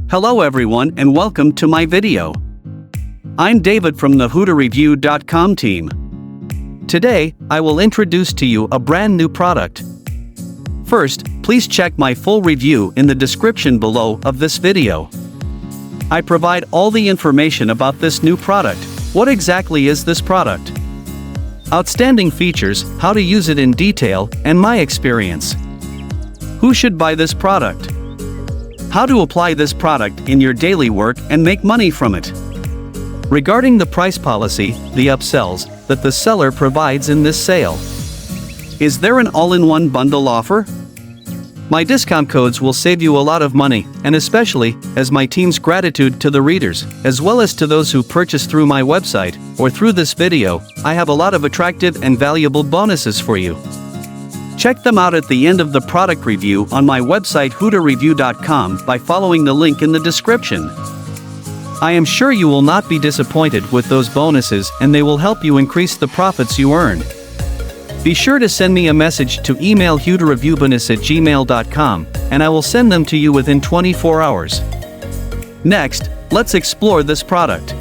Hello everyone and welcome to my video. I'm David from the HooterReview.com team. Today, I will introduce to you a brand new product. First, please check my full review in the description below of this video. I provide all the information about this new product. What exactly is this product? Outstanding features, how to use it in detail, and my experience. Who should buy this product? How to apply this product in your daily work and make money from it. Regarding the price policy, the upsells that the seller provides in this sale. Is there an all-in-one bundle offer? My discount codes will save you a lot of money, and especially, as my team's gratitude to the readers, as well as to those who purchase through my website, or through this video, I have a lot of attractive and valuable bonuses for you. Check them out at the end of the product review on my website HooterReview.com by following the link in the description. I am sure you will not be disappointed with those bonuses and they will help you increase the profits you earn. Be sure to send me a message to email HooterReviewBonus@gmail.com and I will send them to you within 24 hours. Next, let's explore this product.